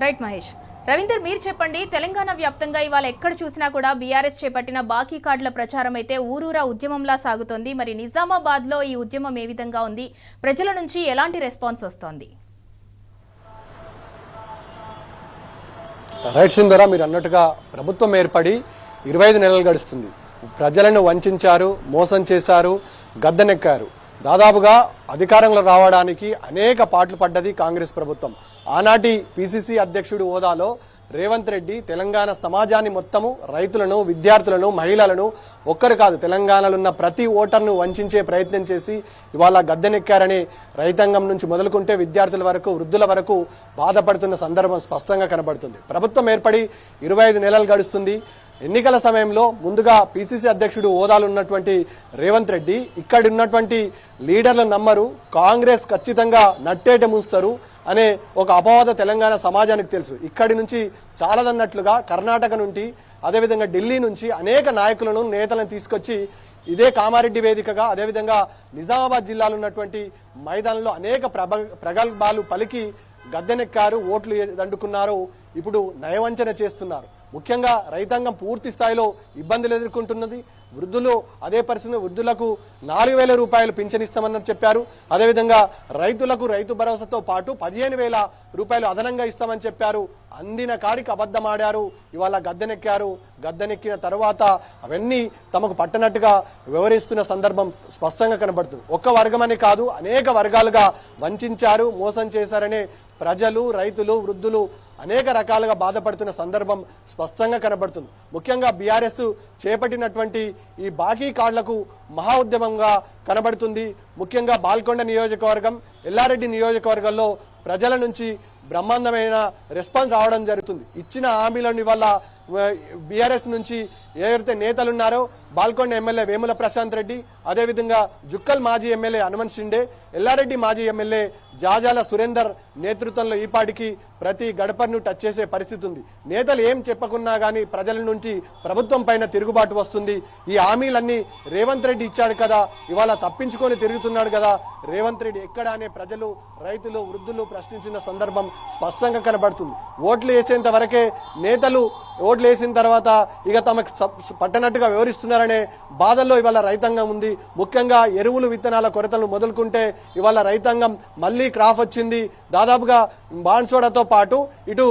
Right Mahesh. Ravinder, మీరు చెప్పండి, తెలంగాణ వ్యాప్తంగా ఇవాళ ఎక్కడ చూసినా కూడా బీఆర్ఎస్ చేపట్టిన బాకీ కార్డుల ప్రచారం అయితే ఊరూరా ఉద్యమంలా సాగుతోంది. మరి నిజామాబాద్ లో ఈ ఉద్యమం ఏ విధంగా ఉంది? ప్రజల నుంచి ఎలాంటి రెస్పాన్స్ వస్తోంది? రైట్ సింధూరా, మీరు అన్నట్టుగా ప్రభుత్వం ఏర్పడి 25 నెలలు గడుస్తుంది. ప్రజలను వంచారు, మోసం చేశారు, గద్దెనెక్కారు. దాదాపుగా అధికారంలో రావడానికి అనేక పాటలు పడ్డది కాంగ్రెస్ ప్రభుత్వం. ఆనాటి పిసిసి అధ్యక్షుడు హోదాలో రేవంత్ రెడ్డి తెలంగాణ సమాజాన్ని మొత్తము, రైతులను, విద్యార్థులను, మహిళలను, ఒక్కరు కాదు తెలంగాణలో ఉన్న ప్రతి ఓటర్ను వంచే ప్రయత్నం చేసి ఇవాళ గద్దెనెక్కారని రైతాంగం నుంచి మొదలుకుంటే విద్యార్థుల వరకు, వృద్ధుల వరకు బాధపడుతున్న సందర్భం స్పష్టంగా కనబడుతుంది. ప్రభుత్వం ఏర్పడి 25 నెలలు గడుస్తుంది. ఎన్నికల సమయంలో ముందుగా పిసిసి అధ్యక్షుడు హోదాలు ఉన్నటువంటి రేవంత్ రెడ్డి ఇక్కడి ఉన్నటువంటి లీడర్లను నమ్మరు, కాంగ్రెస్ ఖచ్చితంగా నట్టేట మూస్తారు అనే ఒక అపవాద తెలంగాణ సమాజానికి తెలుసు. ఇక్కడి నుంచి చాలదన్నట్లుగా కర్ణాటక నుండి, అదేవిధంగా ఢిల్లీ నుంచి అనేక నాయకులను, నేతలను తీసుకొచ్చి ఇదే కామారెడ్డి వేదికగా, అదేవిధంగా నిజామాబాద్ జిల్లాలో ఉన్నటువంటి మైదానంలో అనేక ప్రగల్భాలు పలికి గద్దెనెక్కారు, ఓట్లు దండుకున్నారు. ఇప్పుడు నయవంచన చేస్తున్నారు. ముఖ్యంగా రైతాంగం పూర్తి స్థాయిలో ఇబ్బందులు ఎదుర్కొంటున్నది. వృద్ధులు అదే పరిస్థితి, వృద్ధులకు 4,000 రూపాయలు పింఛన్ ఇస్తామని చెప్పారు. అదేవిధంగా రైతులకు రైతు భరోసాతో పాటు 15,000 రూపాయలు అదనంగా ఇస్తామని చెప్పారు. అందిన కాడికి అబద్ధమాడారు. ఇవాళ గద్దెనెక్కారు. గద్దెనెక్కిన తర్వాత అవన్నీ తమకు పట్టనట్టుగా వ్యవహరిస్తున్న సందర్భం స్పష్టంగా కనబడుతుంది. ఒక్క వర్గమని కాదు, అనేక వర్గాలుగా వంచారు, మోసం చేశారనే ప్రజలు, రైతులు, వృద్ధులు అనేక రకాలుగా బాధపడుతున్న సందర్భం స్పష్టంగా కనబడుతుంది. ముఖ్యంగా బీఆర్ఎస్ చేపట్టినటువంటి ఈ బాకీ కార్డులకు మహా ఉద్యమంగా కనబడుతుంది. ముఖ్యంగా బాల్కొండ నియోజకవర్గం, ఎల్లారెడ్డి నియోజకవర్గంలో ప్రజల నుంచి బ్రహ్మాండమైన రెస్పాన్స్ రావడం జరుగుతుంది. ఇచ్చిన హామీలను వల్ల బీఆర్ఎస్ నుంచి ఎవరైతే నేతలున్నారో బాల్కొండ ఎమ్మెల్యే వేముల ప్రశాంత్ రెడ్డి, అదేవిధంగా జుక్కల్ మాజీ ఎమ్మెల్యే హనుమంత్ షిండే, ఎల్లారెడ్డి మాజీ ఎమ్మెల్యే జాజాల సురేందర్ నేతృత్వంలో ఈపాటికి ప్రతి గడపను టచ్ చేసే పరిస్థితి ఉంది. నేతలు ఏం చెప్పకున్నా గానీ ప్రజల నుంచి ప్రభుత్వం పైన తిరుగుబాటు వస్తుంది. ఈ హామీలన్నీ రేవంత్ రెడ్డి ఇచ్చాడు కదా, ఇవాళ తప్పించుకొని తిరుగుతున్నాడు కదా, రేవంత్ రెడ్డి ఎక్కడ అనే ప్రజలు, రైతులు, వృద్ధులు ప్రశ్నించిన సందర్భం స్పష్టంగా కనబడుతుంది. ఓట్లు వేసేంత వరకే నేతలు ఓట్లు వేసిన తర్వాత ఇక తమకు పట్టనట్టుగా వివరిస్తున్నారనే బాధల్లో ఇవాళ రైతాంగం ఉంది. ముఖ్యంగా ఎరువులు, విత్తనాల కొరతలను మొదలుకుంటే ఇవాళ రైతాంగం మళ్లీ క్రాప్ వచ్చింది. దాదాపుగా బాన్సోడాతో పాటు ఇటు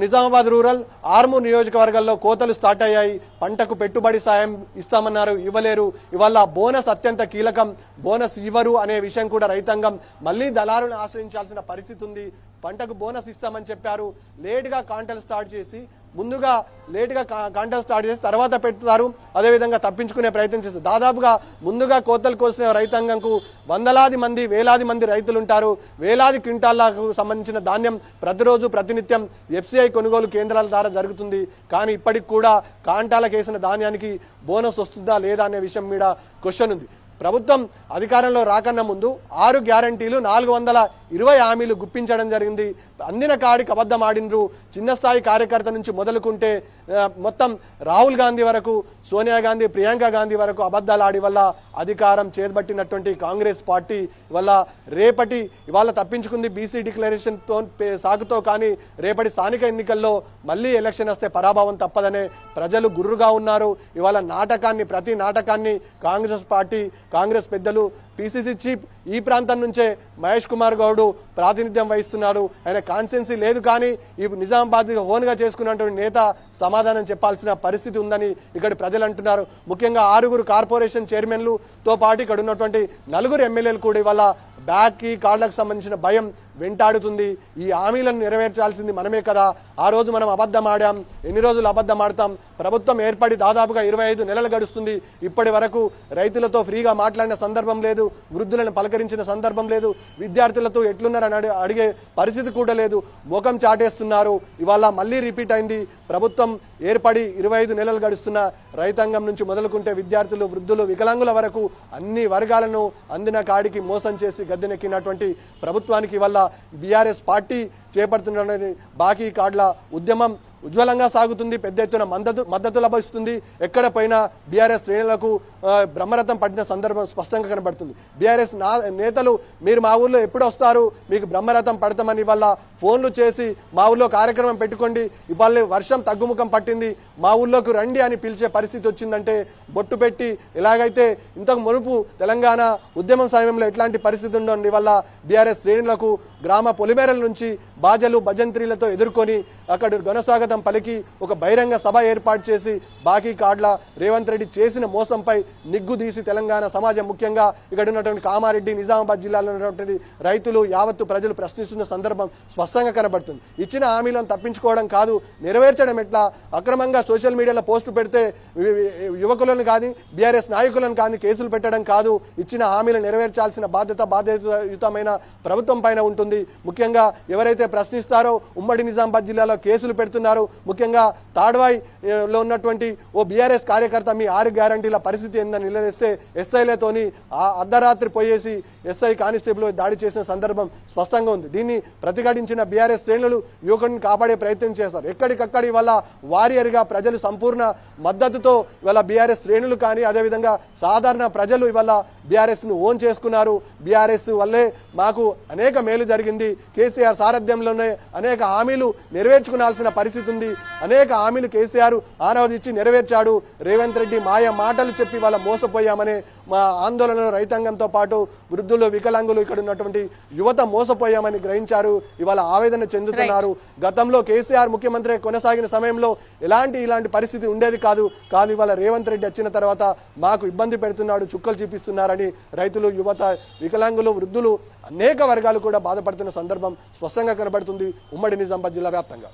నిజామాబాద్ రూరల్, ఆర్మూర్ నియోజకవర్గాల్లో కోతలు స్టార్ట్ అయ్యాయి. పంటకు పెట్టుబడి సాయం ఇస్తామన్నారు, ఇవ్వలేరు. ఇవాళ బోనస్ అత్యంత కీలకం, బోనస్ ఇవ్వరు అనే విషయం కూడా రైతాంగం మళ్లీ దళారులను ఆశ్రయించాల్సిన పరిస్థితి ఉంది. పంటకు బోనస్ ఇస్తామని చెప్పారు, లేటుగా కాంటలు స్టార్ట్ చేసి, ముందుగా లేటుగా కాంటలు స్టార్ట్ చేసి తర్వాత పెడతారు. అదేవిధంగా తప్పించుకునే ప్రయత్నం చేస్తారు. దాదాపుగా ముందుగా కోతలు కోసిన రైతాంగంకు వందలాది మంది, వేలాది మంది రైతులు ఉంటారు. వేలాది క్వింటాలకు సంబంధించిన ధాన్యం ప్రతిరోజు, ప్రతినిత్యం ఎఫ్సిఐ కొనుగోలు కేంద్రాల ద్వారా జరుగుతుంది. కానీ ఇప్పటికి కూడా కాంటాలకు వేసిన ధాన్యానికి బోనస్ వస్తుందా లేదా అనే విషయం మీద క్వశ్చన్ ఉంది. ప్రభుత్వం అధికారంలో రాకన్నా ముందు 6 గ్యారంటీలు, 420 హామీలు గుప్పించడం జరిగింది. అందిన కాడికి అబద్ధం ఆడిండ్రు. చిన్న స్థాయి కార్యకర్త నుంచి మొదలుకుంటే మొత్తం రాహుల్ గాంధీ వరకు, సోనియా గాంధీ, ప్రియాంక గాంధీ వరకు అబద్ధాలు ఆడి వల్ల అధికారం చేపట్టినటువంటి కాంగ్రెస్ పార్టీ వల్ల ఇవాళ తప్పించుకుంది బీసీ డిక్లరేషన్ సాగుతో. కానీ రేపటి స్థానిక ఎన్నికల్లో మళ్లీ ఎలక్షన్ వస్తే పరాభవం తప్పదనే ప్రజలు గుర్రుగా ఉన్నారు. ఇవాళ ప్రతి నాటకాన్ని కాంగ్రెస్ పార్టీ, కాంగ్రెస్ పెద్దలు, పిసిసి చీఫ్ ఈ ప్రాంతం నుంచే మహేష్ కుమార్ గౌడ్ ప్రాతినిధ్యం వహిస్తున్నాడు. ఆయన కాన్స్టిట్యున్సీ లేదు, కానీ ఈ నిజామాబాద్ ఓన్గా చేసుకున్నటువంటి నేత సమాధానం చెప్పాల్సిన పరిస్థితి ఉందని ఇక్కడ ప్రజలు అంటున్నారు. ముఖ్యంగా 6 కార్పొరేషన్ చైర్మన్లతో పాటు ఇక్కడ ఉన్నటువంటి 4 ఎమ్మెల్యేలు కూడా ఇవాళ బ్యాక్కి, కార్డులకు సంబంధించిన భయం వెంటాడుతుంది. ఈ హామీలను నెరవేర్చాల్సింది మనమే కదా. ఆ రోజు మనం అబద్ధం ఆడాం, ఎన్ని రోజులు అబద్ధం ఆడతాం? ప్రభుత్వం ఏర్పడి దాదాపుగా 25 నెలలు గడుస్తుంది. ఇప్పటి వరకు రైతులతో ఫ్రీగా మాట్లాడిన సందర్భం లేదు, వృద్ధులను పలకరించిన సందర్భం లేదు, విద్యార్థులతో ఎట్లున్నారని అడిగే పరిస్థితి కూడా లేదు. ముఖం చాటేస్తున్నారు. ఇవాళ మళ్ళీ రిపీట్ అయింది. ప్రభుత్వం ఏర్పడి 25 నెలలు గడుస్తున్న రైతాంగం నుంచి మొదలుకుంటే విద్యార్థులు, వృద్ధులు, వికలాంగుల వరకు అన్ని వర్గాలను అందిన కాడికి మోసం చేసి గద్దెనెక్కినటువంటి ప్రభుత్వానికి వల్ల బీఆర్ఎస్ పార్టీ చేపడుతున్న బాకీ కార్డుల ఉద్యమం ఉజ్వలంగా సాగుతుంది, పెద్ద ఎత్తున మద్దతు లభిస్తుంది. ఎక్కడ పోయినా బీఆర్ఎస్ శ్రేణులకు బ్రహ్మరథం పట్టిన సందర్భం స్పష్టంగా కనబడుతుంది. బీఆర్ఎస్ నేతలు మీరు మా ఊర్లో ఎప్పుడు వస్తారు, మీకు బ్రహ్మరథం పడతామని వల్ల ఫోన్లు చేసి మా ఊర్లో కార్యక్రమం పెట్టుకోండి, ఇవాళ వర్షం తగ్గుముఖం పట్టింది, మా ఊర్లోకి రండి అని పిలిచే పరిస్థితి వచ్చిందంటే బొట్టు పెట్టి ఎలాగైతే ఇంతకు మునుపు తెలంగాణ ఉద్యమం సమయంలో ఎట్లాంటి పరిస్థితి ఉండడం వల్ల బీఆర్ఎస్ శ్రేణులకు గ్రామ పొలిమేరల నుంచి బాజలు భజంత్రీలతో ఎదుర్కొని అక్కడ ఘనస్వాగతం పలికి ఒక బహిరంగ సభ ఏర్పాటు చేసి బాకీ కార్డుల రేవంత్ రెడ్డి చేసిన మోసంపై నిగ్గుదీసి తెలంగాణ సమాజం ముఖ్యంగా ఇక్కడ ఉన్నటువంటి కామారెడ్డి నిజామాబాద్ జిల్లాలో ఉన్నటువంటి రైతులు యావత్తు ప్రజలు ప్రశ్నిస్తున్న సందర్భం స్పష్టంగా కనబడుతుంది. ఇచ్చిన హామీలను తప్పించుకోవడం కాదు, నెరవేర్చడం ఎట్లా? అక్రమంగా సోషల్ మీడియాలో పోస్టు పెడితే యువకులను కానీ బీఆర్ఎస్ నాయకులను కానీ కేసులు పెట్టడం కాదు, ఇచ్చిన హామీలను నెరవేర్చాల్సిన బాధ్యతాయుతమైన ప్రభుత్వం పైన ఉంటుంది. ముఖ్యంగా ఎవరైతే ప్రశ్నిస్తారో ఉమ్మడి నిజామాబాద్ జిల్లాలో కేసులు పెడుతున్నారు. ముఖ్యంగా తాడ్వాయిలో ఉన్నటువంటి ఓ బీఆర్ఎస్ కార్యకర్త మీ 6 గ్యారంటీల పరిస్థితి ఏందని నిలదీస్తే ఎస్ఐలతోని అర్ధరాత్రి పోయేసి ఎస్ఐ కానిస్టేబుల్ దాడి చేసిన సందర్భం స్పష్టంగా ఉంది. దీన్ని ప్రతిఘటించిన బీఆర్ఎస్ శ్రేణులు యువకుడిని కాపాడే ప్రయత్నం చేశారు. ఎక్కడికక్కడ ఇవాళ వారియర్గా ప్రజలు సంపూర్ణ మద్దతుతో ఇవాళ బీఆర్ఎస్ శ్రేణులు కానీ అదేవిధంగా సాధారణ ప్రజలు ఇవాళ బీఆర్ఎస్ ను ఓన్ చేసుకున్నారు. బీఆర్ఎస్ వల్లే మాకు అనేక మేలు జరిగింది, కేసీఆర్ సారథ్యంలోనే అనేక హామీలు నెరవేర్చుకునాల్సిన పరిస్థితి ఉంది, అనేక హామీలు కేసీఆర్ ఆనవాళ్ళు ఇచ్చి నెరవేర్చాడు, రేవంత్ రెడ్డి మాయ మాటలు చెప్పి వాళ్ళ మోసపోయామనే మా ఆందోళనలో రైతాంగంతో పాటు వృద్ధులు వికలాంగులు ఇక్కడ ఉన్నటువంటి యువత మోసపోయామని గ్రహించారు. ఇవాళ ఆవేదన చెందుతున్నారు. గతంలో కేసీఆర్ ముఖ్యమంత్రి కొనసాగిన సమయంలో ఇలాంటి పరిస్థితి ఉండేది కాదు, కానీ ఇవాళ రేవంత్ రెడ్డి వచ్చిన తర్వాత మాకు ఇబ్బంది పెడుతున్నాడు, చుక్కలు చూపిస్తున్నారని రైతులు యువత వికలాంగులు వృద్ధులు అనేక వర్గాలు కూడా బాధపడుతున్న సందర్భం స్పష్టంగా కనబడుతుంది ఉమ్మడి నిజామాబాద్ జిల్లా వ్యాప్తంగా.